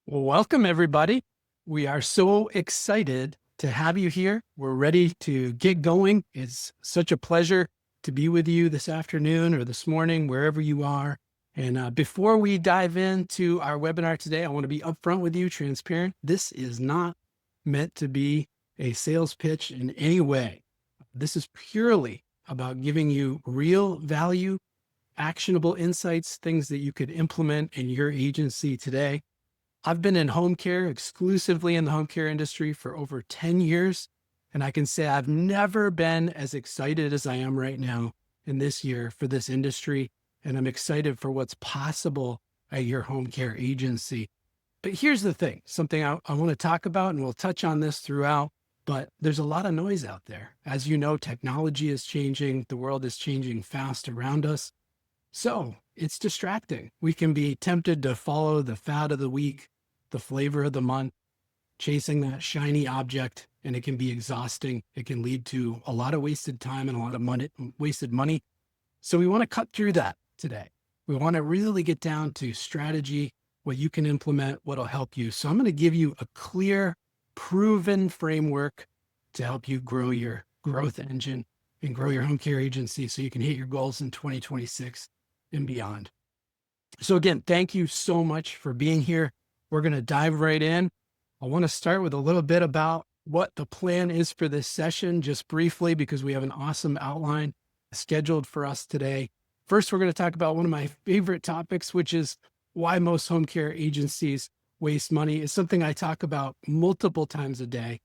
Well, welcome everybody. We are so excited to have you here. We're ready to get going. It's such a pleasure to be with you this afternoon or this morning, wherever you are. And before we dive into our webinar today, I want to be upfront with you, transparent. This is not meant to be a sales pitch in any way. This is purely about giving you real value, actionable insights, things that you could implement in your agency today. I've been in home care, exclusively in the home care industry, for over 10 years. And I can say I've never been as excited as I am right now in this year for this industry. And I'm excited for what's possible at your home care agency. But here's the thing, something I want to talk about, and we'll touch on this throughout, but there's a lot of noise out there. As you know, technology is changing. The world is changing fast around us. So it's distracting. We can be tempted to follow the fad of the week, the flavor of the month, chasing that shiny object, and it can be exhausting. It can lead to a lot of wasted time and a lot of wasted money. So we want to cut through that today. We want to really get down to strategy, what you can implement, what'll help you. So I'm going to give you a clear, proven framework to help you grow your growth engine and grow your home care agency so you can hit your goals in 2026 and beyond. So again, thank you so much for being here. We're going to dive right in. I want to start with a little bit about what the plan is for this session, just briefly, because we have an awesome outline scheduled for us today. First, we're going to talk about one of my favorite topics, which is why most home care agencies waste money. It's something I talk about multiple times a day,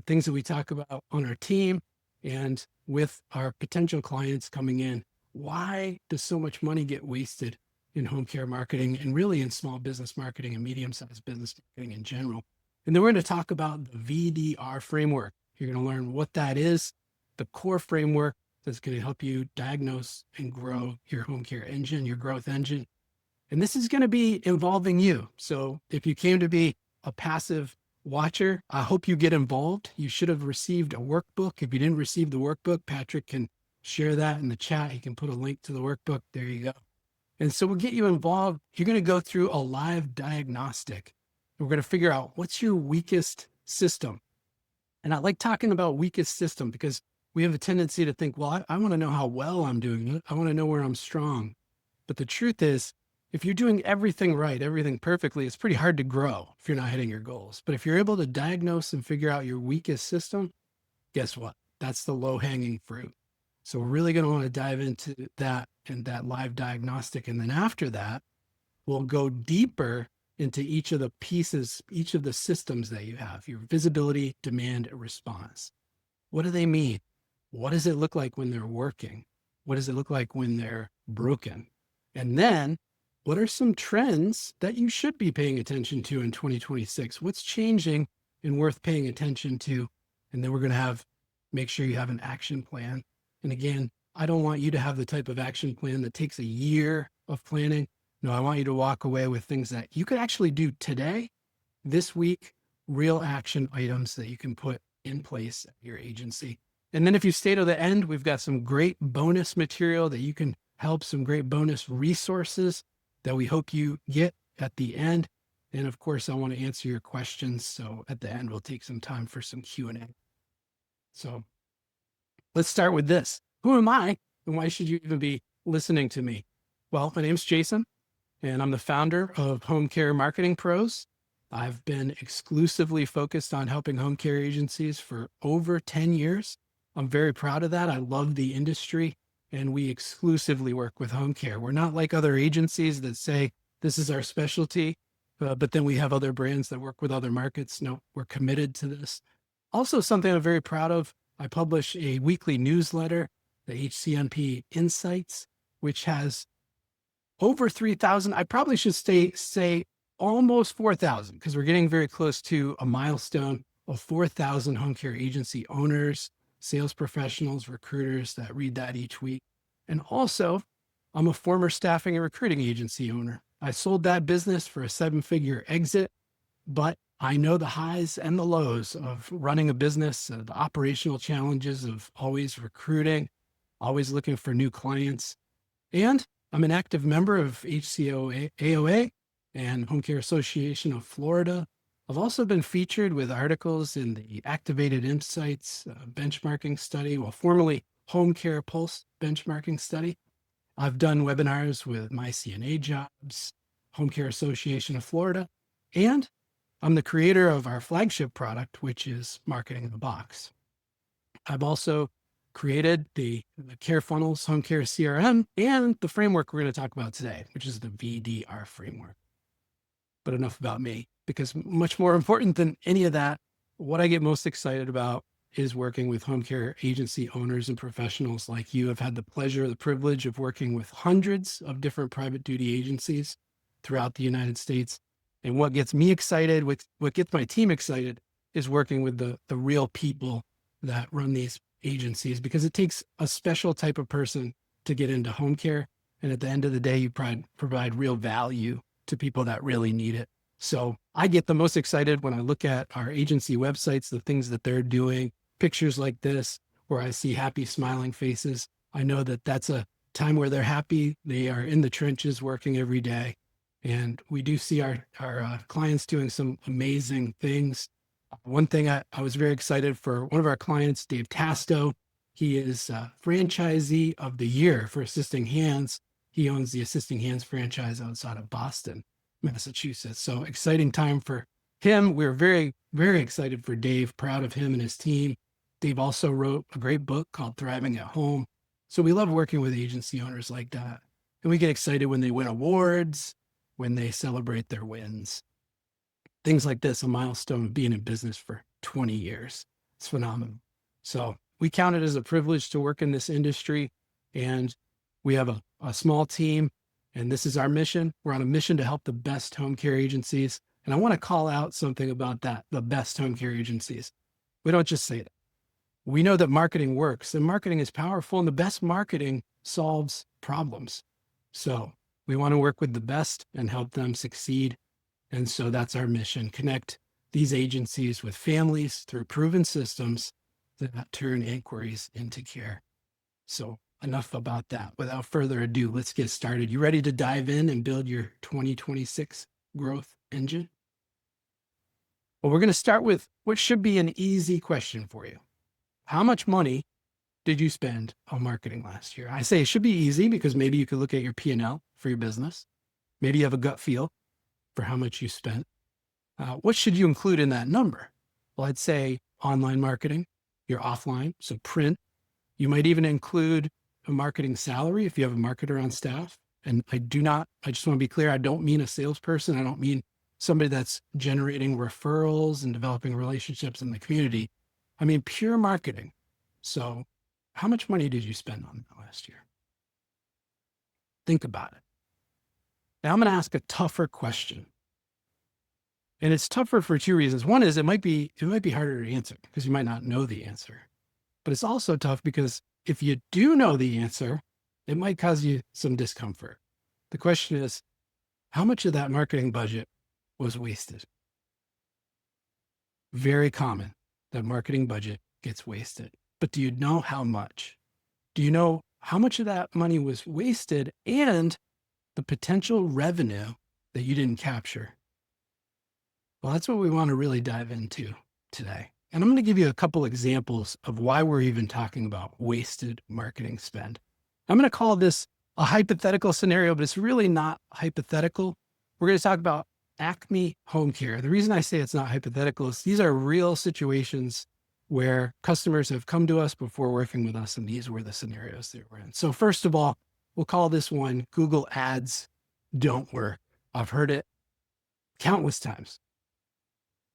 things that we talk about on our team and with our potential clients coming in. Why does so much money get wasted in home care marketing and really in small business marketing and medium-sized business marketing in general? And then we're going to talk about the VDR framework. You're going to learn what that is, the core framework that's going to help you diagnose and grow your home care engine, your growth engine. And this is going to be involving you. So if you came to be a passive watcher, I hope you get involved. You should have received a workbook. If you didn't receive the workbook, Patrick can share that in the chat. He can put a link to the workbook. There you go. And so we'll get you involved. You're going to go through a live diagnostic. We're going to figure out what's your weakest system. And I like talking about weakest system because we have a tendency to think, well, I want to know how well I'm doing. I want to know where I'm strong. But the truth is, if you're doing everything right, everything perfectly, it's pretty hard to grow if you're not hitting your goals. But if you're able to diagnose and figure out your weakest system, guess what? That's the low-hanging fruit. So we're really going to want to dive into that and that live diagnostic. And then after that, we'll go deeper into each of the pieces, each of the systems that you have, your visibility, demand, and response. What do they mean? What does it look like when they're working? What does it look like when they're broken? And then what are some trends that you should be paying attention to in 2026? What's changing and worth paying attention to? And then we're going to make sure you have an action plan. And again, I don't want you to have the type of action plan that takes a year of planning. No, I want you to walk away with things that you could actually do today, this week, real action items that you can put in place at your agency. And then if you stay to the end, we've got some great bonus material that you can help, some great bonus resources that we hope you get at the end. And of course, I want to answer your questions. So at the end, we'll take some time for some Q&A. So let's start with this. Who am I and why should you even be listening to me? Well, my name's Jason and I'm the founder of Home Care Marketing Pros. I've been exclusively focused on helping home care agencies for over 10 years. I'm very proud of that. I love the industry and we exclusively work with home care. We're not like other agencies that say this is our specialty, but then we have other brands that work with other markets. No, we're committed to this. Also, something I'm very proud of, I publish a weekly newsletter, the HCMP Insights, which has over 3,000. I probably should say almost 4,000 because we're getting very close to a milestone of 4,000 home care agency owners, sales professionals, recruiters that read that each week. And also, I'm a former staffing and recruiting agency owner. I sold that business for a 7-figure exit, but I know the highs and the lows of running a business, the operational challenges of always recruiting, always looking for new clients. And I'm an active member of HCO AOA, and Home Care Association of Florida. I've also been featured with articles in the Activated Insights benchmarking study, well, formerly Home Care Pulse benchmarking study. I've done webinars with My CNA Jobs, Home Care Association of Florida, and I'm the creator of our flagship product, which is Marketing in the Box. I've also created the Care Funnels Home Care CRM and the framework we're going to talk about today, which is the VDR framework. But enough about me, because much more important than any of that, what I get most excited about is working with home care agency owners and professionals like you. I've had the pleasure, the privilege of working with hundreds of different private duty agencies throughout the United States. And what gets me excited, what gets my team excited, is working with the real people that run these agencies, because it takes a special type of person to get into home care. And at the end of the day, you provide real value to people that really need it. So I get the most excited when I look at our agency websites, the things that they're doing, pictures like this, where I see happy, smiling faces. I know that that's a time where they're happy. They are in the trenches working every day. And we do see our clients doing some amazing things. One thing I was very excited for, one of our clients, Dave Tasto. He is franchisee of the year for Assisting Hands. He owns the Assisting Hands franchise outside of Boston, Massachusetts. So exciting time for him. We're very, very excited for Dave, proud of him and his team. Dave also wrote a great book called Thriving at Home. So we love working with agency owners like that. And we get excited when they win awards, when they celebrate their wins. Things like this, a milestone of being in business for 20 years. It's phenomenal. So we count it as a privilege to work in this industry. And we have a small team, and this is our mission. We're on a mission to help the best home care agencies. And I want to call out something about that, the best home care agencies. We don't just say it. We know that marketing works, and marketing is powerful, and the best marketing solves problems. So we want to work with the best and help them succeed. And so that's our mission: connect these agencies with families through proven systems that turn inquiries into care. So enough about that. Without further ado, let's get started. You ready to dive in and build your 2026 growth engine? Well, we're going to start with what should be an easy question for you. How much money did you spend on marketing last year? I say it should be easy because maybe you could look at your P&L for your business. Maybe you have a gut feel for how much you spent. What should you include in that number? Well, I'd say online marketing, your offline, so print. You might even include a marketing salary if you have a marketer on staff. And I just want to be clear, I don't mean a salesperson. I don't mean somebody that's generating referrals and developing relationships in the community. I mean pure marketing. So how much money did you spend on that last year? Think about it. Now I'm going to ask a tougher question. And it's tougher for two reasons. One is it might be harder to answer because you might not know the answer. But it's also tough because if you do know the answer, it might cause you some discomfort. The question is, how much of that marketing budget was wasted? Very common that marketing budget gets wasted. But do you know how much? Do you know how much of that money was wasted and the potential revenue that you didn't capture? Well, that's what we want to really dive into today. And I'm going to give you a couple examples of why we're even talking about wasted marketing spend. I'm going to call this a hypothetical scenario, but it's really not hypothetical. We're going to talk about Acme Home Care. The reason I say it's not hypothetical is these are real situations where customers have come to us before working with us, and these were the scenarios they were in. So first of all, we'll call this one Google Ads don't work. I've heard it countless times.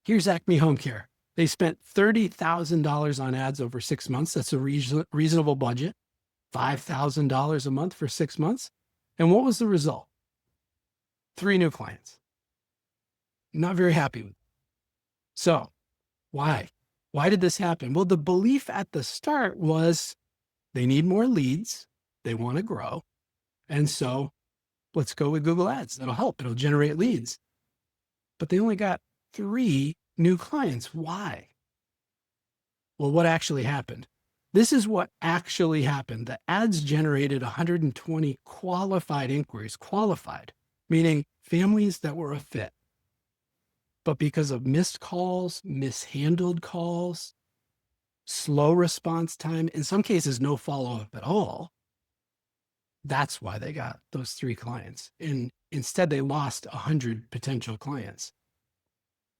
Here's Acme Home Care. They spent $30,000 on ads over 6 months. That's a reasonable budget. $5,000 a month for 6 months. And what was the result? 3 new clients. Not very happy with it. So why? Why did this happen? Well, the belief at the start was they need more leads. They want to grow. And so let's go with Google Ads. That'll help. It'll generate leads. But they only got 3 new clients. Why? Well, what actually happened? This is what actually happened. The ads generated 120 qualified inquiries, qualified. meaning families that were a fit, but because of missed calls, mishandled calls, slow response time, in some cases, no follow-up at all, that's why they got those 3 clients. And instead, they lost 100 potential clients.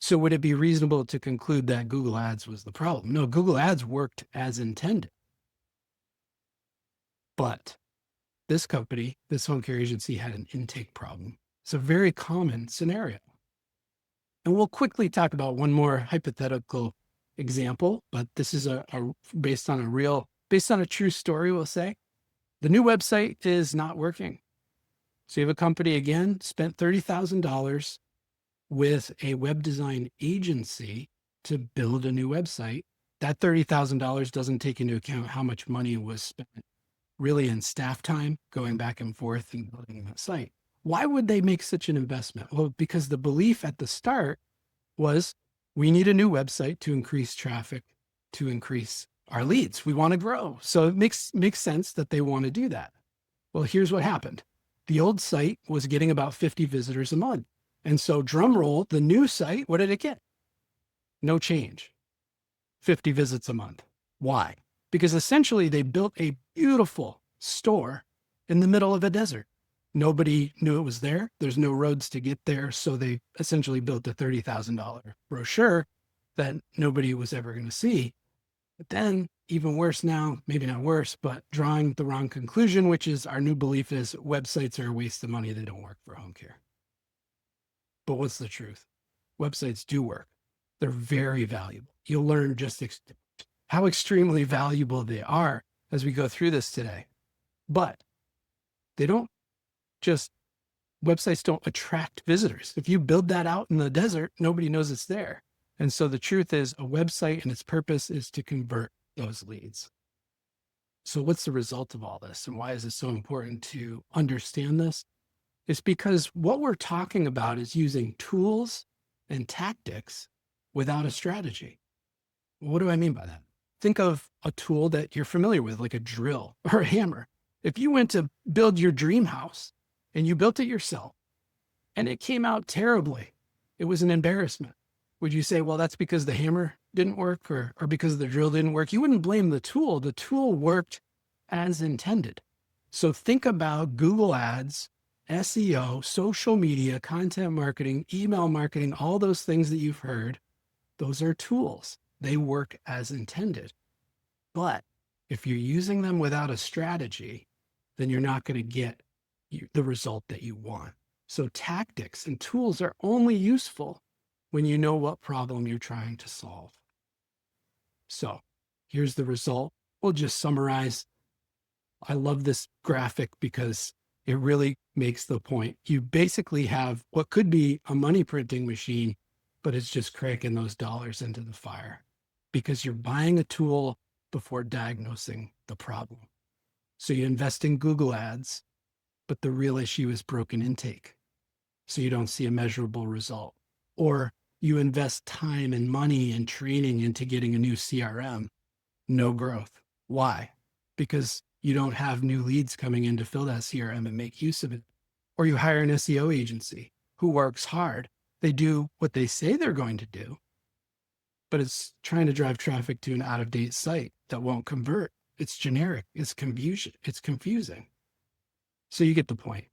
So would it be reasonable to conclude that Google Ads was the problem? No, Google Ads worked as intended. But this company, this home care agency, had an intake problem. It's a very common scenario. And we'll quickly talk about one more hypothetical example, but this is based on a true story, we'll say. The new website is not working. So you have a company, again, spent $30,000 with a web design agency to build a new website. That $30,000 doesn't take into account how much money was spent really in staff time going back and forth and building that site. Why would they make such an investment? Well, because the belief at the start was we need a new website to increase traffic, to increase our leads. We want to grow. So it makes sense that they want to do that. Well, here's what happened. The old site was getting about 50 visitors a month. And so drum roll, the new site, what did it get? No change. 50 visits a month. Why? Because essentially they built a beautiful store in the middle of a desert. Nobody knew it was there. There's no roads to get there. So they essentially built a $30,000 brochure that nobody was ever going to see. But then, even worse now, maybe not worse, but drawing the wrong conclusion, which is our new belief is websites are a waste of money. They don't work for home care. But what's the truth? Websites do work. They're very valuable. You'll learn just how extremely valuable they are as we go through this today. But websites don't attract visitors. If you build that out in the desert, nobody knows it's there. And so the truth is a website and its purpose is to convert those leads. So what's the result of all this? And why is it so important to understand this? It's because what we're talking about is using tools and tactics without a strategy. What do I mean by that? Think of a tool that you're familiar with, like a drill or a hammer. If you went to build your dream house and you built it yourself and it came out terribly, it was an embarrassment. Would you say, well, that's because the hammer didn't work or because the drill didn't work? You wouldn't blame the tool. The tool worked as intended. So think about Google Ads, SEO, social media, content marketing, email marketing, all those things that you've heard. Those are tools. They work as intended. But if you're using them without a strategy, then you're not going to get the result that you want. So tactics and tools are only useful when you know what problem you're trying to solve. So here's the result. We'll just summarize. I love this graphic because it really makes the point. You basically have what could be a money printing machine, but it's just cranking those dollars into the fire because you're buying a tool before diagnosing the problem. So you invest in Google Ads, but the real issue is broken intake. So you don't see a measurable result. Or you invest time and money and training into getting a new CRM, no growth. Why? Because you don't have new leads coming in to fill that CRM and make use of it. Or you hire an SEO agency who works hard. They do what they say they're going to do, but it's trying to drive traffic to an out-of-date site that won't convert. It's generic. It's confusion. It's confusing. So you get the point.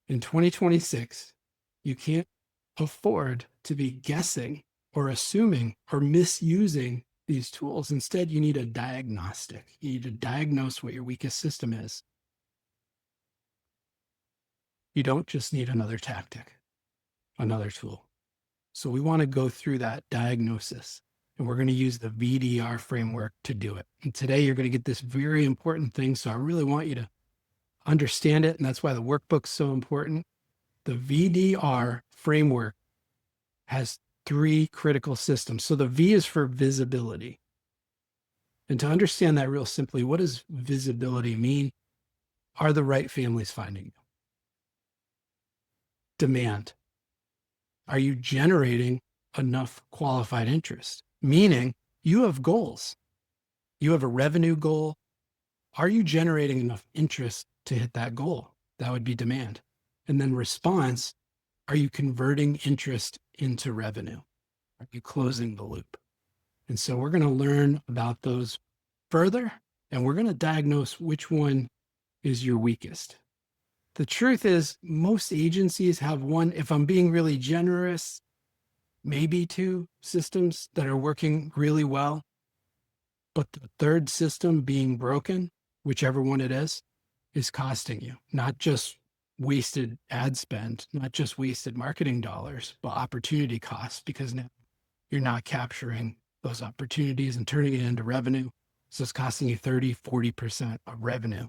In 2026, you can't afford to be guessing or assuming or misusing these tools. Instead, you need a diagnostic. You need to diagnose what your weakest system is. You don't just need another tactic, another tool. So we want to go through that diagnosis, and we're going to use the VDR framework to do it. And today you're going to get this very important thing. So I really want you to understand it. And that's why the workbook's so important. The VDR framework has 3 critical systems. So the V is for visibility. And to understand that real simply, what does visibility mean? Are the right families finding you? Demand. Are you generating enough qualified interest? Meaning you have goals. You have a revenue goal. Are you generating enough interest to hit that goal? That would be demand. And then response, are you converting interest into revenue? Are you closing the loop? And so we're going to learn about those further, and we're going to diagnose which one is your weakest. The truth is, most agencies have one, if I'm being really generous, maybe two systems that are working really well. But the third system being broken, whichever one it is costing you not just wasted ad spend, not just wasted marketing dollars, but opportunity costs, because now you're not capturing those opportunities and turning it into revenue. So it's costing you 30, 40% of revenue.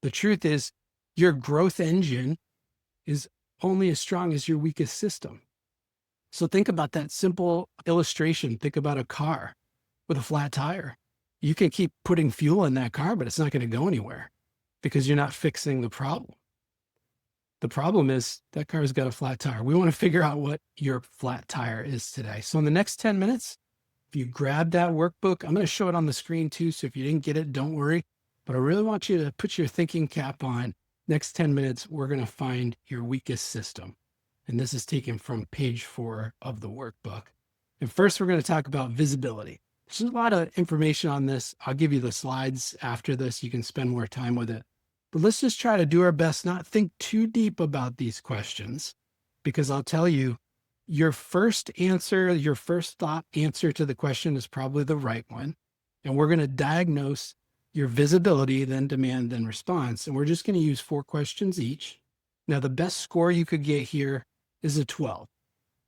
The truth is, your growth engine is only as strong as your weakest system. So think about that simple illustration. Think about a car with a flat tire. You can keep putting fuel in that car, but it's not going to go anywhere because you're not fixing the problem. The problem is that car's got a flat tire. We want to figure out what your flat tire is today. So in the next 10 minutes, if you grab that workbook, I'm going to show it on the screen too. So if you didn't get it, don't worry. But I really want you to put your thinking cap on. Next 10 minutes, we're going to find your weakest system. And this is taken from page 4 of the workbook. And first, we're going to talk about visibility. There's a lot of information on this. I'll give you the slides after this. You can spend more time with it. But let's just try to do our best, not think too deep about these questions, because I'll tell you, your first answer, your first thought answer to the question is probably the right one. And we're going to diagnose your visibility, then demand, then response. And we're just going to use 4 questions each. Now, the best score you could get here is a 12.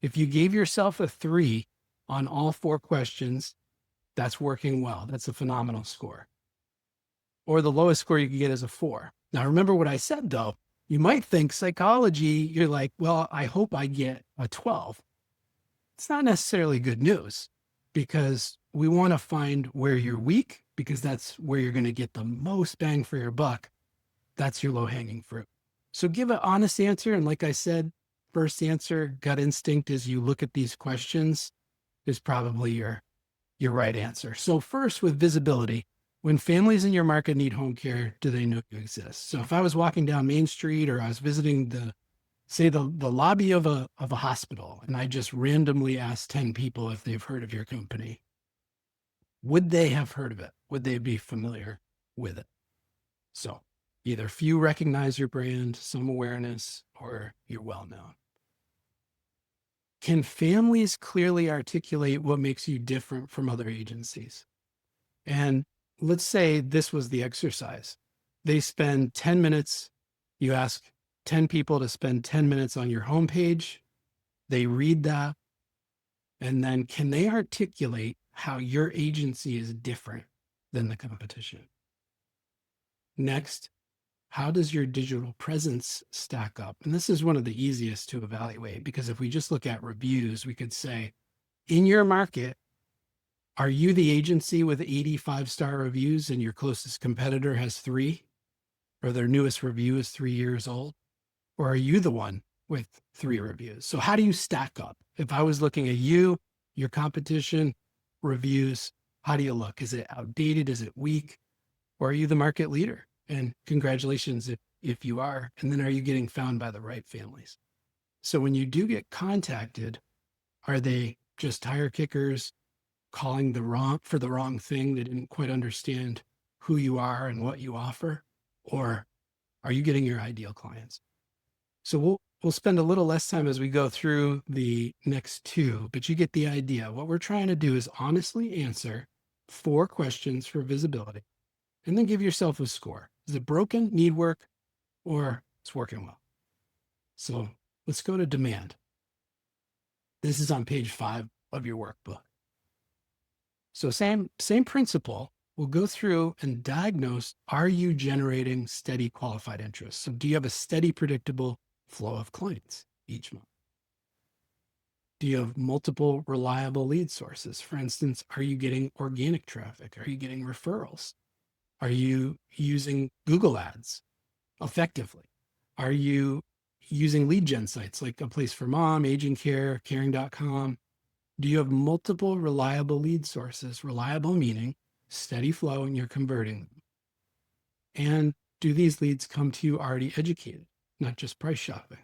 If you gave yourself a 3 on all 4 questions, that's working well. That's a phenomenal score. Or the lowest score you could get is a 4. Now, remember what I said, though. You might think psychology, you're like, well, I hope I get a 12. It's not necessarily good news, because we want to find where you're weak, because that's where you're going to get the most bang for your buck. That's your low-hanging fruit. So give an honest answer. And like I said, first answer, gut instinct, as you look at these questions, is probably your right answer. So first, with visibility, when families in your market need home care, do they know you exist? So if I was walking down Main Street, or I was visiting the lobby of a hospital, and I just randomly asked 10 people if they've heard of your company, would they have heard of it? Would they be familiar with it? So either few recognize your brand, some awareness, or you're well known. Can families clearly articulate what makes you different from other agencies? And let's say this was the exercise. They spend 10 minutes. You ask 10 people to spend 10 minutes on your homepage. They read that. And then can they articulate how your agency is different than the competition? Next, how does your digital presence stack up? And this is one of the easiest to evaluate, because if we just look at reviews, we could say, in your market, are you the agency with 85-star reviews and your closest competitor has 3, or their newest review is 3 years old? Or are you the one with 3 reviews? So how do you stack up? If I was looking at you, your competition, reviews, how do you look? Is it outdated? Is it weak? Or are you the market leader? And congratulations if you are. And then are you getting found by the right families? So when you do get contacted, are they just tire kickers calling the wrong thing? They didn't quite understand who you are and what you offer? Or are you getting your ideal clients? So we'll spend a little less time as we go through the next 2, but you get the idea. What we're trying to do is honestly answer 4 questions for visibility, and then give yourself a score. Is it broken, need work, or it's working well? So let's go to demand. This is on page 5 of your workbook. So same principle. We'll go through and diagnose, are you generating steady qualified interest? So do you have a steady, predictable flow of clients each month? Do you have multiple reliable lead sources? For instance, are you getting organic traffic? Are you getting referrals? Are you using Google ads effectively? Are you using lead gen sites like A Place for Mom, Aging Care, caring.com? Do you have multiple reliable lead sources? Reliable meaning steady flow, and you're converting them. And do these leads come to you already educated? not just price shopping?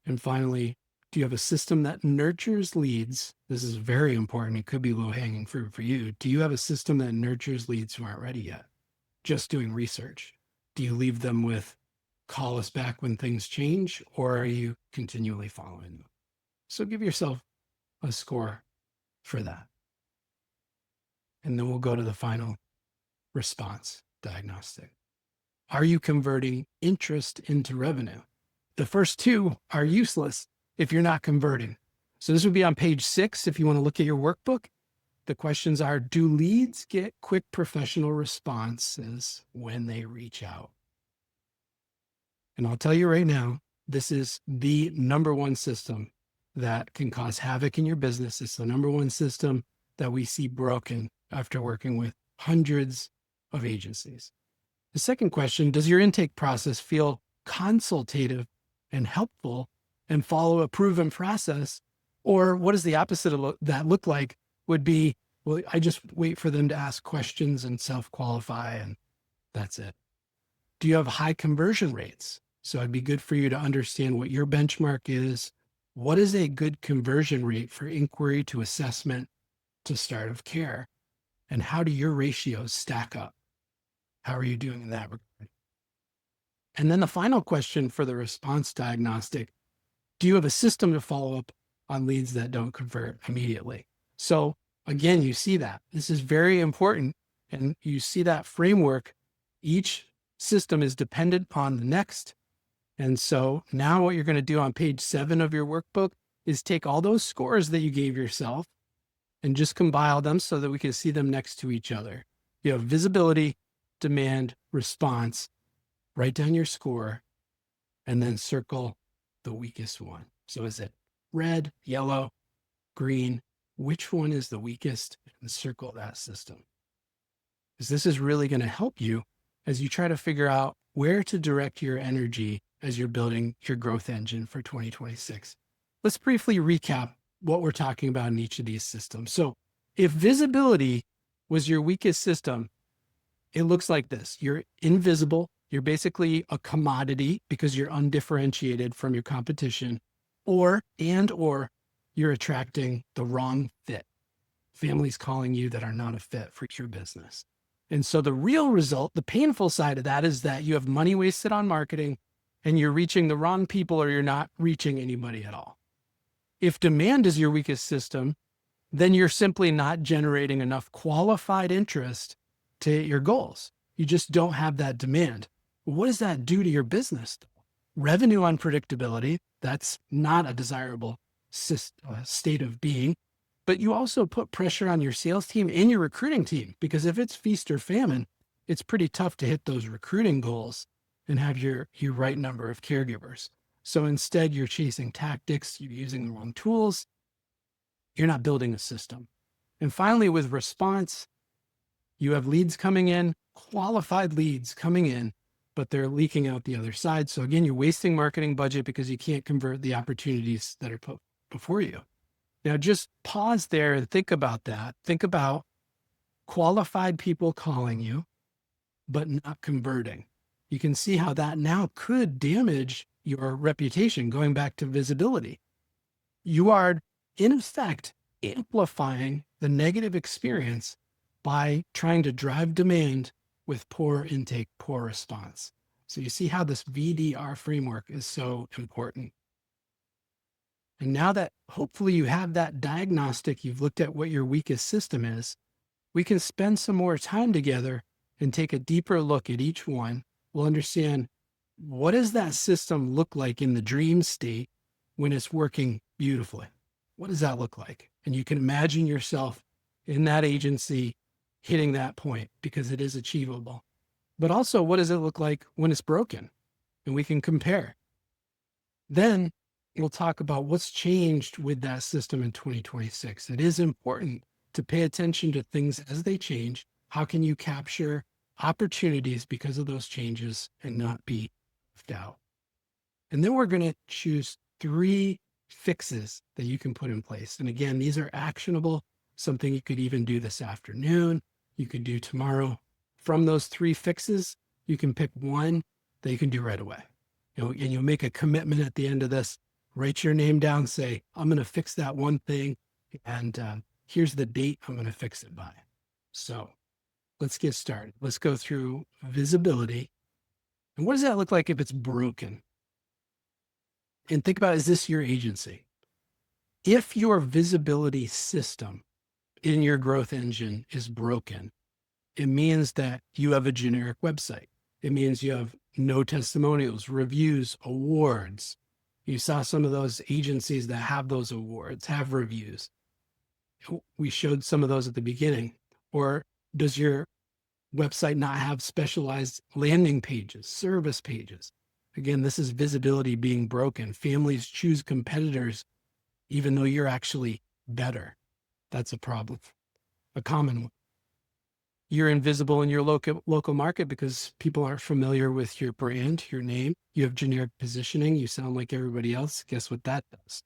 And finally, do you have a system that nurtures leads? This is very important. It could be low hanging fruit for you. Do you have a system that nurtures leads who aren't ready yet? Just doing research? Do you leave them with call us back when things change, or are you continually following them? So give yourself a score for that. And then we'll go to the final response diagnostic. Are you converting interest into revenue? The first two are useless if you're not converting. So this would be on page 6 if you want to look at your workbook. The questions are, do leads get quick professional responses when they reach out? And I'll tell you right now, this is the number one system that can cause havoc in your business. It's the number one system that we see broken after working with hundreds of agencies. The second question, does your intake process feel consultative and helpful and follow a proven process? Or what does the opposite of that look like? Would be, well, I just wait for them to ask questions and self-qualify, and that's it. Do you have high conversion rates? So it'd be good for you to understand what your benchmark is. What is a good conversion rate for inquiry to assessment to start of care? And how do your ratios stack up? How are you doing in that regard? And then the final question for the response diagnostic, do you have a system to follow up on leads that don't convert immediately? So again, you see that. This is very important. And you see that framework. Each system is dependent on the next. And so now what you're going to do on page 7 of your workbook is take all those scores that you gave yourself and just compile them so that we can see them next to each other. You have visibility, demand, response, write down your score, and then circle the weakest one. So is it red, yellow, green? Which one is the weakest? And circle that system. Because this is really going to help you as you try to figure out where to direct your energy as you're building your growth engine for 2026. Let's briefly recap what we're talking about in each of these systems. So if visibility was your weakest system, it looks like this. You're invisible. You're basically a commodity because you're undifferentiated from your competition, or you're attracting the wrong fit. Families calling you that are not a fit for your business. And so the real result, the painful side of that, is that you have money wasted on marketing and you're reaching the wrong people, or you're not reaching anybody at all. If demand is your weakest system, then you're simply not generating enough qualified interest to hit your goals. You just don't have that demand. What does that do to your business? Revenue unpredictability, that's not a desirable state of being. But you also put pressure on your sales team and your recruiting team, because if it's feast or famine, it's pretty tough to hit those recruiting goals and have your right number of caregivers. So instead, you're chasing tactics, you're using the wrong tools, you're not building a system. And finally, with response, you have leads coming in, qualified leads coming in, but they're leaking out the other side. So again, you're wasting marketing budget because you can't convert the opportunities that are put before you. Now, just pause there and think about that. Think about qualified people calling you, but not converting. You can see how that now could damage your reputation, going back to visibility. You are, in effect, amplifying the negative experience by trying to drive demand with poor intake, poor response. So you see how this VDR framework is so important. And now that hopefully you have that diagnostic, you've looked at what your weakest system is, we can spend some more time together and take a deeper look at each one. We'll understand, what does that system look like in the dream state when it's working beautifully? What does that look like? And you can imagine yourself in that agency hitting that point, because it is achievable. But also, what does it look like when it's broken? And we can compare. Then we'll talk about what's changed with that system in 2026. It is important to pay attention to things as they change. How can you capture opportunities because of those changes and not be left out? And then we're going to choose 3 fixes that you can put in place. And again, these are actionable, something you could even do this afternoon, you could do tomorrow. From those 3 fixes, you can pick one that you can do right away. And you'll make a commitment at the end of this, write your name down, say, I'm going to fix that one thing. And here's the date I'm going to fix it by. So let's get started. Let's go through visibility. And what does that look like if it's broken? And think about, is this your agency? If your visibility system in your growth engine is broken, it means that you have a generic website. It means you have no testimonials, reviews, awards. You saw some of those agencies that have those awards, have reviews. We showed some of those at the beginning. Or does your website not have specialized landing pages, service pages? Again, this is visibility being broken. Families choose competitors even though you're actually better. That's a problem, a common one. You're invisible in your local market because people aren't familiar with your brand, your name. You have generic positioning. You sound like everybody else. Guess what that does?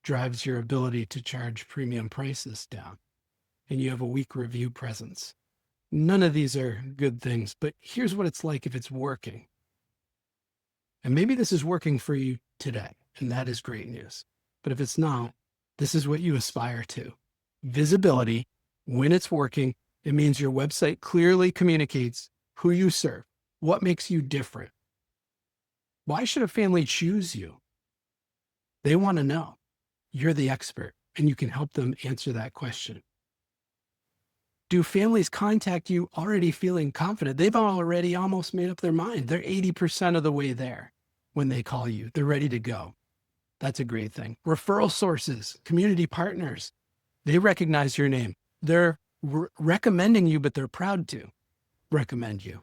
Drives your ability to charge premium prices down. And you have a weak review presence. None of these are good things, but here's what it's like if it's working. And maybe this is working for you today, and that is great news. But if it's not, this is what you aspire to. Visibility, when it's working, it means your website clearly communicates who you serve, what makes you different. Why should a family choose you? They want to know. You're the expert, and you can help them answer that question. Do families contact you already feeling confident? They've already almost made up their mind. They're 80% of the way there when they call you. They're ready to go. That's a great thing. Referral sources, community partners, they recognize your name. They're recommending you, but they're proud to recommend you.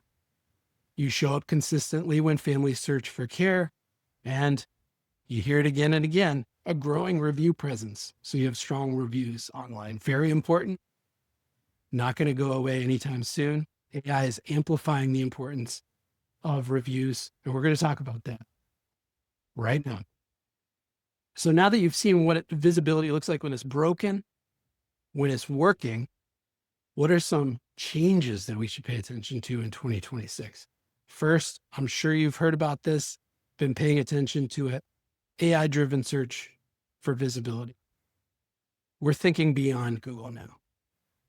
You show up consistently when families search for care, and you hear it again and again, a growing review presence. So you have strong reviews online. Very important. Not going to go away anytime soon. AI is amplifying the importance of reviews, and we're going to talk about that right now. So now that you've seen what visibility looks like when it's broken, when it's working, what are some changes that we should pay attention to in 2026? First, I'm sure you've heard about this, been paying attention to it, AI-driven search for visibility. We're thinking beyond Google now.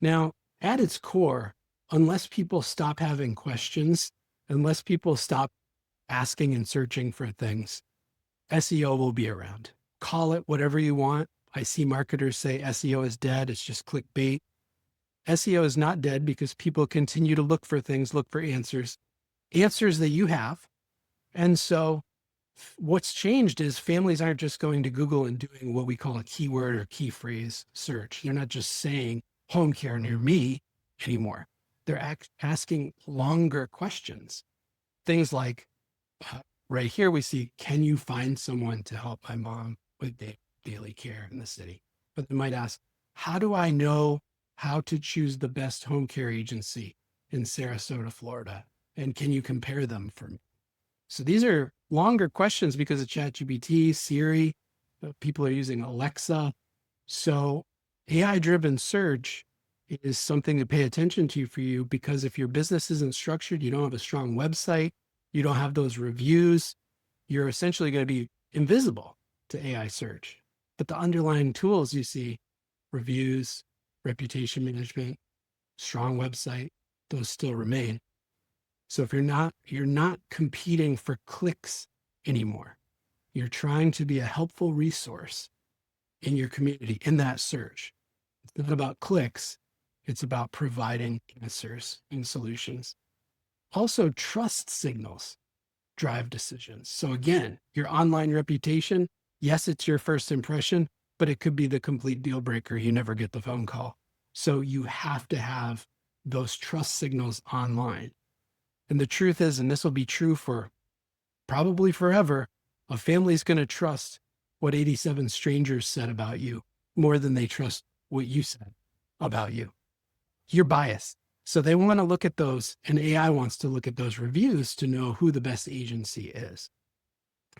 Now, at its core, unless people stop having questions, unless people stop asking and searching for things, SEO will be around. Call it whatever you want. I see marketers say SEO is dead. It's just clickbait. SEO is not dead because people continue to look for things, look for answers that you have. And so what's changed is families aren't just going to Google and doing what we call a keyword or key phrase search. They're not just saying home care near me anymore. They're asking longer questions. Things like, right here we see, can you find someone to help my mom with daily care in the city? But they might ask, how do I know how to choose the best home care agency in Sarasota, Florida? And can you compare them for me? So these are longer questions because of ChatGPT, Siri, people are using Alexa. So AI-driven search is something to pay attention to for you, because if your business isn't structured, you don't have a strong website, you don't have those reviews, you're essentially going to be invisible to AI search. But the underlying tools you see, reviews, reputation management, strong website, those still remain. So if you're not competing for clicks anymore. You're trying to be a helpful resource in your community in that search. It's not about clicks. It's about providing answers and solutions. Also, trust signals drive decisions. So again, your online reputation, yes, it's your first impression, but it could be the complete deal breaker. You never get the phone call. So you have to have those trust signals online. And the truth is, and this will be true for probably forever, a family is going to trust what 87 strangers said about you more than they trust what you said about you. You're biased. So they want to look at those, and AI wants to look at those reviews to know who the best agency is.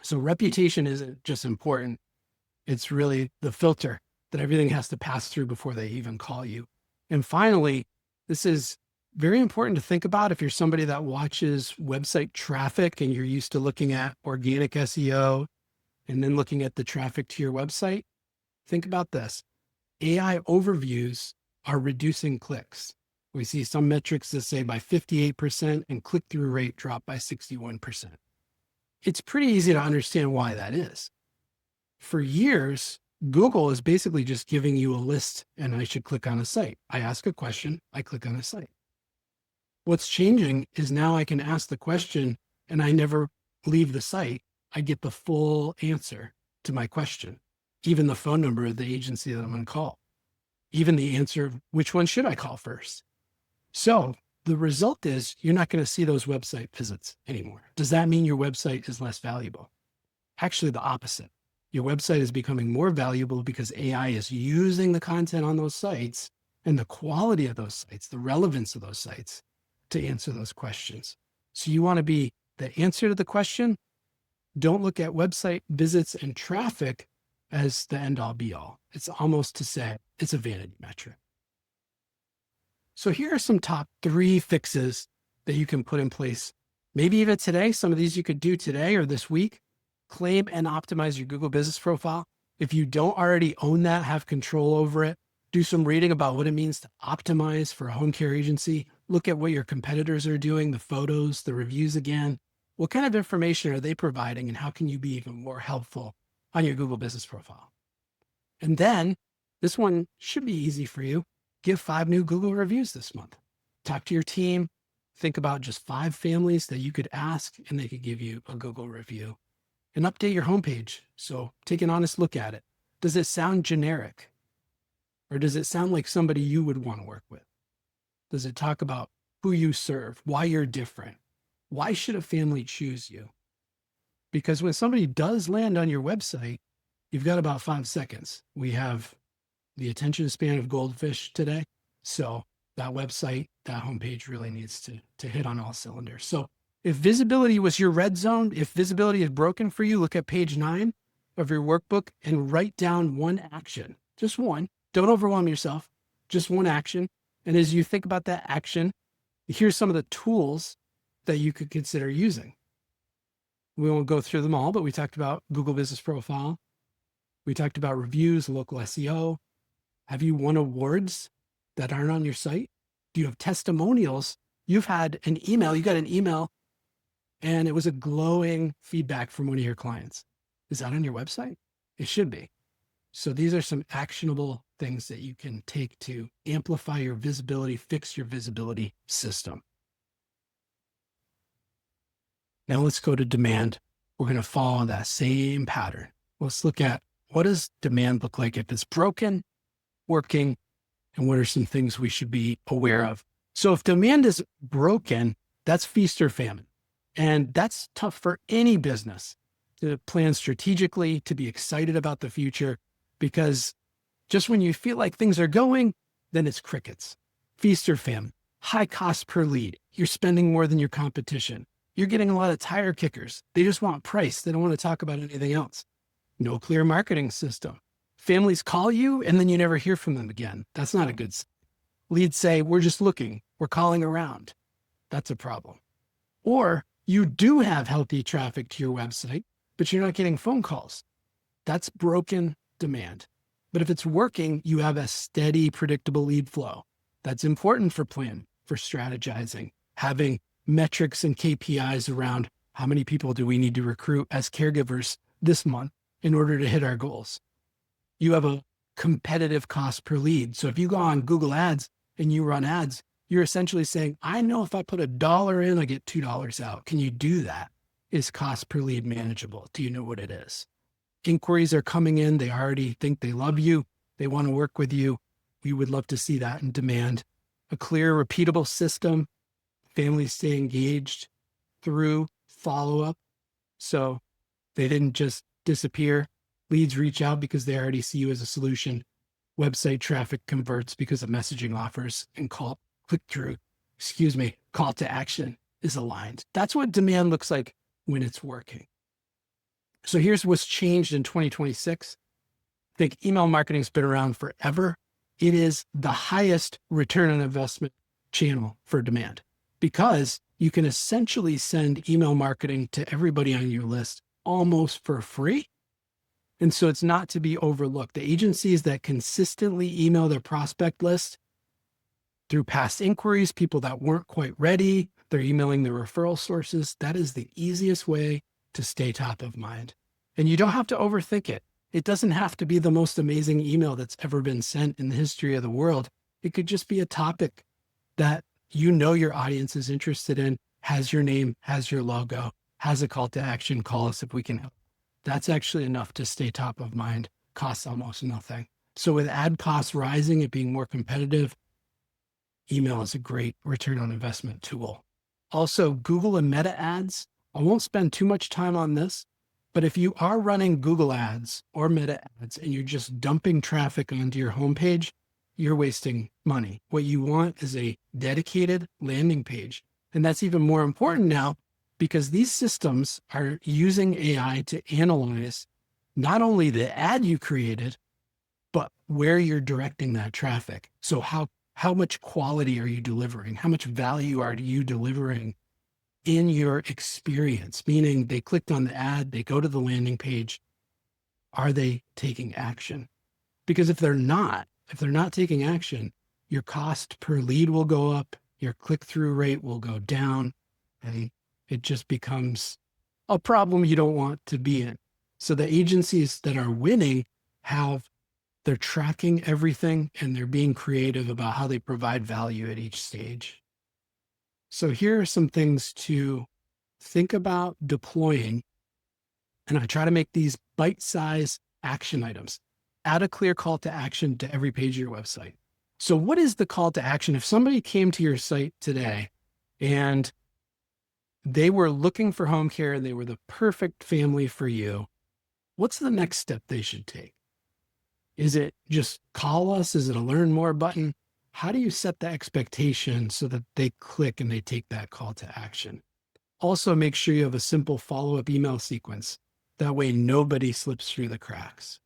So reputation isn't just important. It's really the filter that everything has to pass through before they even call you. And finally, this is Very important to think about if you're somebody that watches website traffic and you're used to looking at organic SEO and then looking at the traffic to your website. Think about this. AI overviews are reducing clicks. We see some metrics that say by 58% and click-through rate dropped by 61%. It's pretty easy to understand why that is. For years, Google is basically just giving you a list and I should click on a site. I ask a question, I click on a site. What's changing is now I can ask the question and I never leave the site. I get the full answer to my question, even the phone number of the agency that I'm going to call, even the answer of which one should I call first. So the result is you're not going to see those website visits anymore. Does that mean your website is less valuable? Actually, the opposite. Your website is becoming more valuable because AI is using the content on those sites and the quality of those sites, the relevance of those sites to answer those questions. So you want to be the answer to the question. Don't look at website visits and traffic as the end all be all. It's almost to say it's a vanity metric. So here are some top 3 fixes that you can put in place. Maybe even today, some of these you could do today or this week. Claim and optimize your Google business profile. If you don't already own that, have control over it, do some reading about what it means to optimize for a home care agency. Look at what your competitors are doing, the photos, the reviews again. What kind of information are they providing and how can you be even more helpful on your Google business profile? And then this one should be easy for you. Give 5 new Google reviews this month. Talk to your team. Think about just 5 families that you could ask and they could give you a Google review. And update your homepage. So take an honest look at it. Does it sound generic? Or does it sound like somebody you would want to work with? Does it talk about who you serve, why you're different? Why should a family choose you? Because when somebody does land on your website, you've got about 5 seconds. We have the attention span of goldfish today. So that website, that homepage really needs to hit on all cylinders. So if visibility was your red zone, if visibility is broken for you, look at page 9 of your workbook and write down one action, just one. Don't overwhelm yourself, just one action. And as you think about that action, here's some of the tools that you could consider using. We won't go through them all, but we talked about Google Business Profile. We talked about reviews, local SEO. Have you won awards that aren't on your site? Do you have testimonials? You've had an email, you got an email, and it was a glowing feedback from one of your clients. Is that on your website? It should be. So these are some actionable things that you can take to amplify your visibility, fix your visibility system. Now let's go to demand. We're going to follow that same pattern. Let's look at what does demand look like if it's broken, working, and what are some things we should be aware of? So if demand is broken, that's feast or famine. And that's tough for any business to plan strategically, to be excited about the future, because just when you feel like things are going, then it's crickets. Feast or famine, high cost per lead. You're spending more than your competition. You're getting a lot of tire kickers. They just want price. They don't want to talk about anything else. No clear marketing system. Families call you and then you never hear from them again. That's not a good sign. Leads say, we're just looking. We're calling around. That's a problem. Or you do have healthy traffic to your website, but you're not getting phone calls. That's broken demand. But if it's working, you have a steady, predictable lead flow. That's important for planning, for strategizing, having metrics and KPIs around how many people do we need to recruit as caregivers this month in order to hit our goals. You have a competitive cost per lead. So if you go on Google Ads and you run ads, you're essentially saying, I know if I put $1 in, I get $2 out. Can you do that? Is cost per lead manageable? Do you know what it is? Inquiries are coming in. They already think they love you. They want to work with you. We would love to see that in demand. A clear, repeatable system. Families stay engaged through follow-up. So they didn't just disappear. Leads reach out because they already see you as a solution. Website traffic converts because of messaging offers, and call to action is aligned. That's what demand looks like when it's working. So here's what's changed in 2026. I think email marketing has been around forever. It is the highest return on investment channel for demand, because you can essentially send email marketing to everybody on your list almost for free. And so it's not to be overlooked. The agencies that consistently email their prospect list through past inquiries, people that weren't quite ready, they're emailing their referral sources. That is the easiest way to stay top of mind. And you don't have to overthink it. It doesn't have to be the most amazing email that's ever been sent in the history of the world. It could just be a topic that you know your audience is interested in, has your name, has your logo, has a call to action, call us if we can help. That's actually enough to stay top of mind, costs almost nothing. So with ad costs rising, it being more competitive, email is a great return on investment tool. Also, Google and Meta ads. I won't spend too much time on this, but if you are running Google ads or Meta ads and you're just dumping traffic onto your homepage, you're wasting money. What you want is a dedicated landing page. And that's even more important now because these systems are using AI to analyze not only the ad you created, but where you're directing that traffic. So how much quality are you delivering? How much value are you delivering in your experience? Meaning they clicked on the ad, they go to the landing page. Are they taking action? Because if they're not taking action, your cost per lead will go up, your click-through rate will go down, and it just becomes a problem you don't want to be in. So the agencies that are winning they're tracking everything and they're being creative about how they provide value at each stage. So here are some things to think about deploying. And I try to make these bite-sized action items. Add a clear call to action to every page of your website. So what is the call to action? If somebody came to your site today and they were looking for home care and they were the perfect family for you, what's the next step they should take? Is it just call us? Is it a learn more button? How do you set the expectation so that they click and they take that call to action? Also, make sure you have a simple follow-up email sequence. That way, nobody slips through the cracks.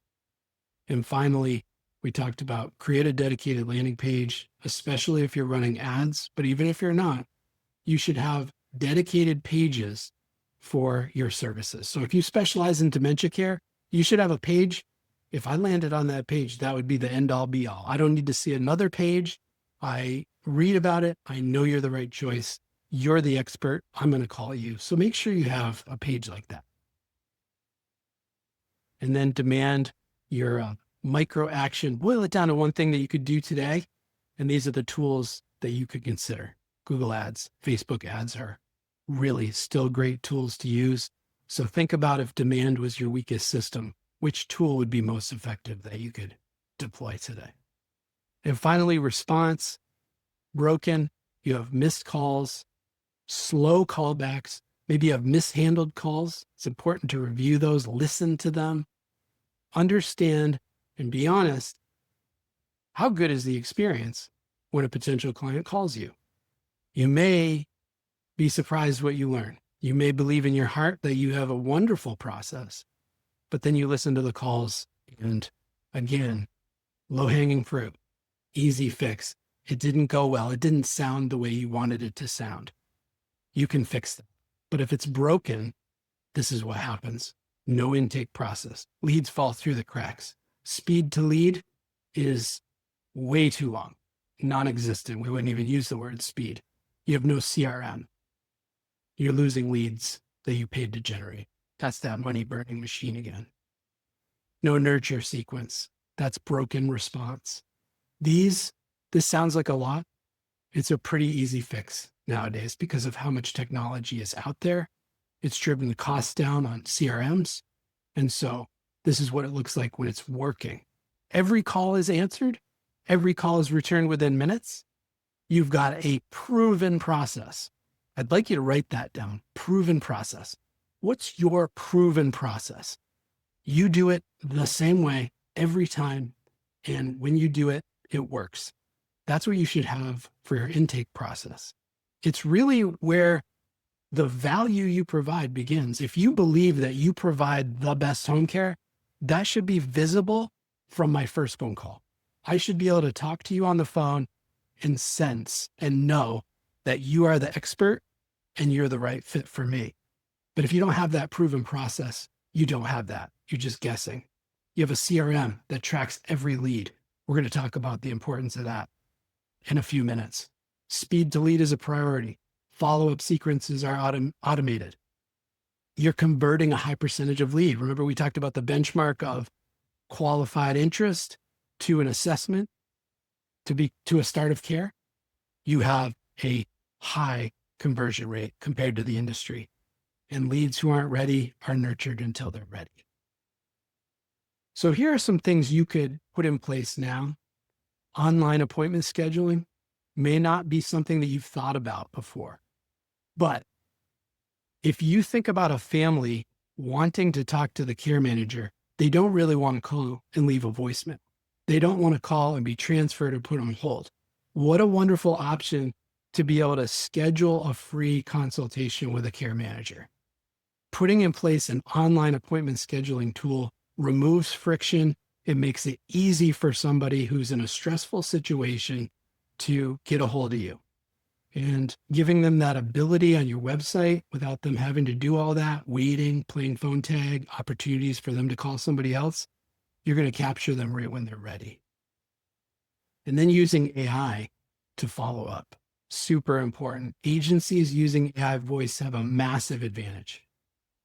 And finally, we talked about create a dedicated landing page, especially if you're running ads, but even if you're not, you should have dedicated pages for your services. So if you specialize in dementia care, you should have a page. If I landed on that page, that would be the end all be all. I don't need to see another page. I read about it. I know you're the right choice. You're the expert. I'm going to call you. So make sure you have a page like that. And then demand your micro action. Boil it down to one thing that you could do today. And these are the tools that you could consider. Google ads, Facebook ads are really still great tools to use. So think about if demand was your weakest system, which tool would be most effective that you could deploy today. And finally, response, broken. You have missed calls, slow callbacks. Maybe you have mishandled calls. It's important to review those, listen to them, understand, and be honest. How good is the experience when a potential client calls you? You may be surprised what you learn. You may believe in your heart that you have a wonderful process, but then you listen to the calls and again, low-hanging fruit, easy fix. It didn't go well. It didn't sound the way you wanted it to sound. You can fix that. But if it's broken, this is what happens. No intake process. Leads fall through the cracks. Speed to lead is way too long, non-existent. We wouldn't even use the word speed. You have no CRM. You're losing leads that you paid to generate. That's that money burning machine again. No nurture sequence. That's broken response. This sounds like a lot. It's a pretty easy fix nowadays because of how much technology is out there. It's driven the costs down on CRMs. And so this is what it looks like when it's working. Every call is answered. Every call is returned within minutes. You've got a proven process. I'd like you to write that down. Proven process. What's your proven process? You do it the same way every time. And when you do it, it works. That's what you should have for your intake process. It's really where the value you provide begins. If you believe that you provide the best home care, that should be visible from my first phone call. I should be able to talk to you on the phone and sense and know that you are the expert and you're the right fit for me. But if you don't have that proven process, you don't have that. You're just guessing. You have a CRM that tracks every lead. We're going to talk about the importance of that in a few minutes. Speed to lead is a priority. Follow-up sequences are automated. You're converting a high percentage of lead. Remember, we talked about the benchmark of qualified interest to an assessment to a start of care. You have a high conversion rate compared to the industry. And leads who aren't ready are nurtured until they're ready. So here are some things you could put in place now. Online appointment scheduling may not be something that you've thought about before, but if you think about a family wanting to talk to the care manager, they don't really want to call and leave a voicemail. They don't want to call and be transferred or put on hold. What a wonderful option to be able to schedule a free consultation with a care manager. Putting in place an online appointment scheduling tool removes friction. It makes it easy for somebody who's in a stressful situation to get a hold of you. And giving them that ability on your website without them having to do all that, waiting, playing phone tag, opportunities for them to call somebody else, you're going to capture them right when they're ready. And then using AI to follow up. Super important. Agencies using AI voice have a massive advantage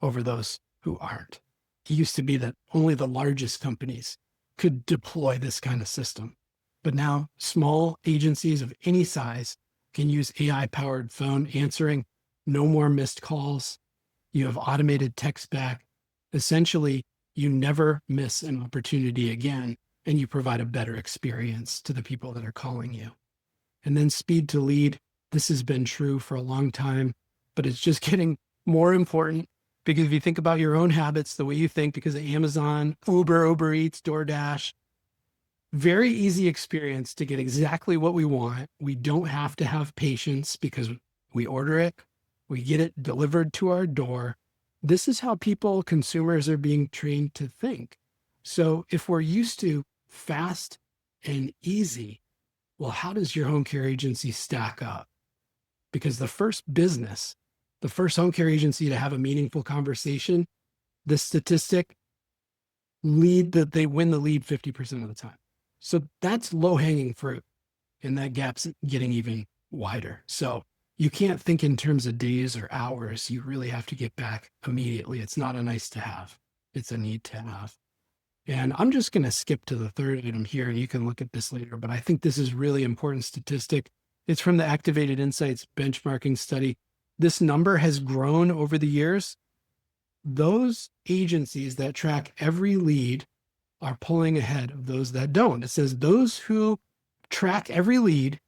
over those who aren't. It used to be that only the largest companies could deploy this kind of system. But now small agencies of any size can use AI-powered phone answering, no more missed calls. You have automated text back. Essentially, you never miss an opportunity again, and you provide a better experience to the people that are calling you. And then speed to lead. This has been true for a long time, but it's just getting more important because if you think about your own habits, the way you think because of Amazon, Uber Eats, DoorDash, very easy experience to get exactly what we want. We don't have to have patience because we order it, we get it delivered to our door. This is how consumers are being trained to think. So if we're used to fast and easy, well, how does your home care agency stack up? Because the first home care agency to have a meaningful conversation, the statistic lead that they win the lead 50% of the time. So that's low-hanging fruit, and that gap's getting even wider. So you can't think in terms of days or hours. You really have to get back immediately. It's not a nice to have. It's a need to have. And I'm just going to skip to the third item here, and you can look at this later, but I think this is really important statistic. It's from the Activated Insights benchmarking study. This number has grown over the years. Those agencies that track every lead are pulling ahead of those that don't. It says those who track every lead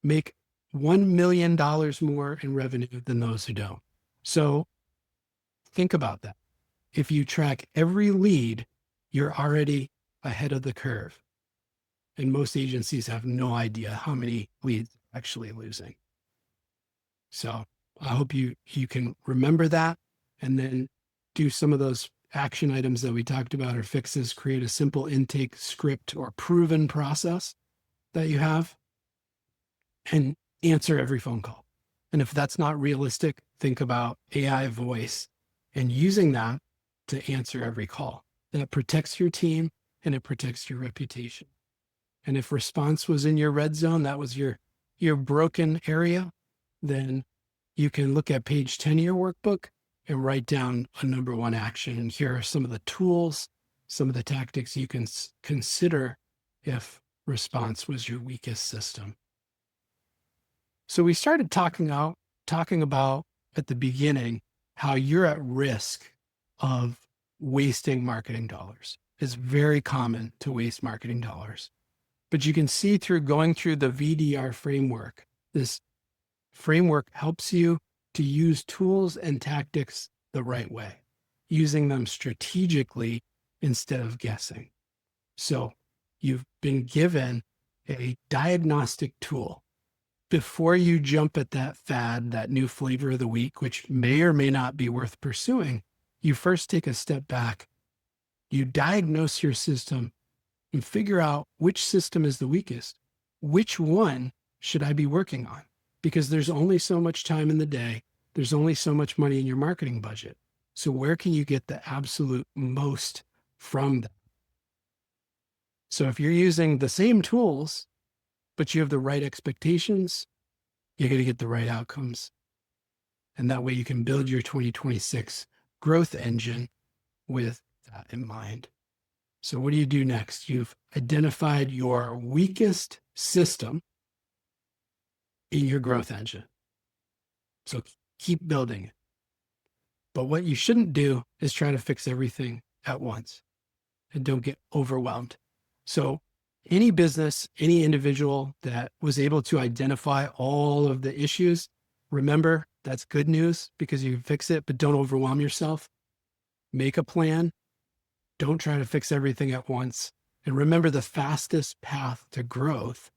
make $1 million more in revenue than those who don't. So think about that. If you track every lead, you're already ahead of the curve. And most agencies have no idea how many leads they're actually losing. So I hope you can remember that and then do some of those action items that we talked about or fixes, create a simple intake script or proven process that you have and answer every phone call. And if that's not realistic, think about AI voice and using that to answer every call. That protects your team and it protects your reputation. And if response was in your red zone, that was your broken area, then you can look at page 10 of your workbook and write down a number one action. And here are some of the tools, some of the tactics you can consider if response was your weakest system. So we started talking about at the beginning how you're at risk of wasting marketing dollars. It's very common to waste marketing dollars. But you can see through going through the VDR framework, this framework helps you to use tools and tactics the right way, using them strategically instead of guessing. So you've been given a diagnostic tool. Before you jump at that fad, that new flavor of the week, which may or may not be worth pursuing, you first take a step back. You diagnose your system and figure out which system is the weakest. which one should I be working on? Because there's only so much time in the day. There's only so much money in your marketing budget. So where can you get the absolute most from that? So if you're using the same tools, but you have the right expectations, you're going to get the right outcomes. And that way you can build your 2026 growth engine with that in mind. So what do you do next? You've identified your weakest system in your growth engine. So keep building it. But what you shouldn't do is try to fix everything at once, and don't get overwhelmed. So any business, any individual that was able to identify all of the issues, remember, that's good news because you can fix it, but don't overwhelm yourself. Make a plan. Don't try to fix everything at once. And remember, the fastest path to growth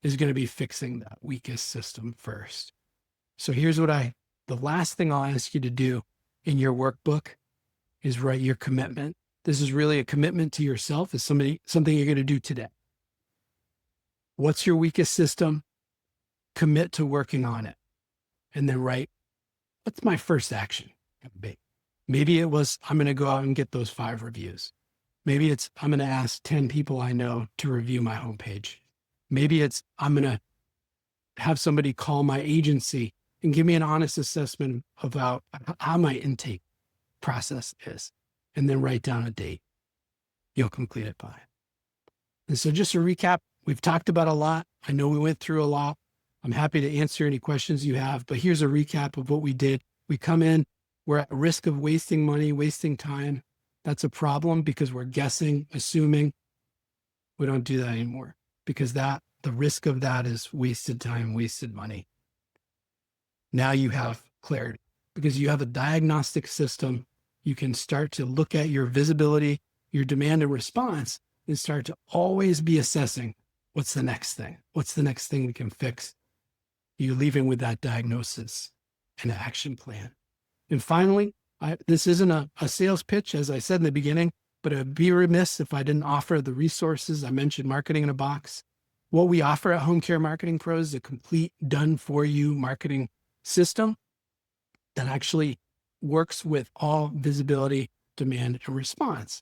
is going to be fixing that weakest system first. So here's the last thing I'll ask you to do in your workbook is write your commitment. This is really a commitment to yourself. It's something you're going to do today. What's your weakest system? Commit to working on it. And then write, what's my first action? Maybe it was, I'm going to go out and get those 5 reviews. Maybe it's, I'm going to ask 10 people I know to review my homepage. Maybe it's, I'm going to have somebody call my agency and give me an honest assessment about how my intake process is, and then write down a date you'll complete it by. And so just a recap, we've talked about a lot. I know we went through a lot. I'm happy to answer any questions you have, but here's a recap of what we did. We come in, we're at risk of wasting money, wasting time. That's a problem because we're guessing, assuming. We don't do that anymore because the risk of that is wasted time, wasted money. Now you have clarity because you have a diagnostic system. You can start to look at your visibility, your demand and response, and start to always be assessing what's the next thing? What's the next thing we can fix? You're leaving with that diagnosis and an action plan. And finally, this isn't a sales pitch, as I said in the beginning, but I'd be remiss if I didn't offer the resources. I mentioned Marketing in a Box. What we offer at Home Care Marketing Pros is a complete done-for-you marketing system that actually works with all visibility, demand, and response.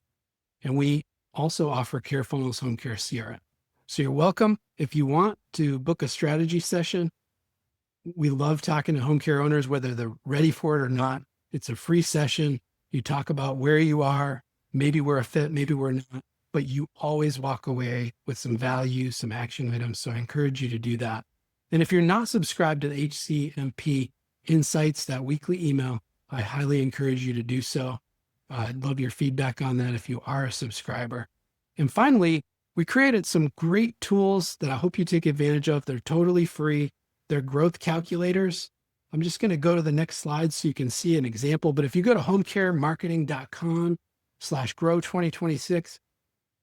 And we also offer CareFunnels Home Care CRM. So you're welcome. If you want to book a strategy session, we love talking to home care owners, whether they're ready for it or not. It's a free session. You talk about where you are. Maybe we're a fit, maybe we're not, but you always walk away with some value, some action items. So I encourage you to do that. And if you're not subscribed to the HCMP Insights, that weekly email, I highly encourage you to do so. I'd love your feedback on that if you are a subscriber. And finally, we created some great tools that I hope you take advantage of. They're totally free. They're growth calculators. I'm just going to go to the next slide so you can see an example. But if you go to homecaremarketing.com/grow2026,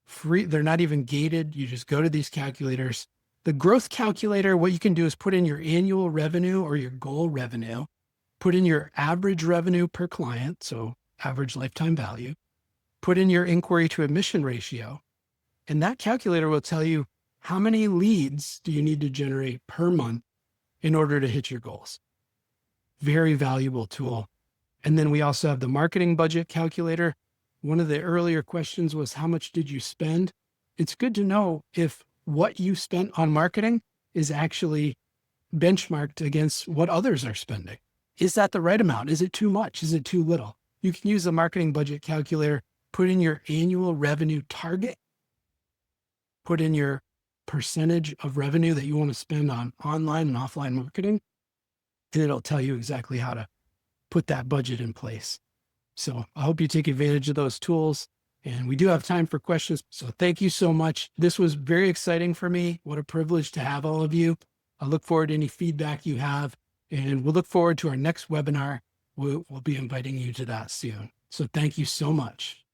free, they're not even gated. You just go to these calculators. The growth calculator, what you can do is put in your annual revenue or your goal revenue, put in your average revenue per client, so average lifetime value, put in your inquiry to admission ratio, and that calculator will tell you how many leads do you need to generate per month in order to hit your goals. Very valuable tool. And then we also have the marketing budget calculator. One of the earlier questions was, how much did you spend? It's good to know if what you spent on marketing is actually benchmarked against what others are spending. Is that the right amount? Is it too much? Is it too little? You can use the marketing budget calculator, put in your annual revenue target, put in your percentage of revenue that you want to spend on online and offline marketing, and it'll tell you exactly how to put that budget in place. So I hope you take advantage of those tools. And we do have time for questions. So thank you so much. This was very exciting for me. What a privilege to have all of you. I look forward to any feedback you have. And we'll look forward to our next webinar. We'll be inviting you to that soon. So thank you so much.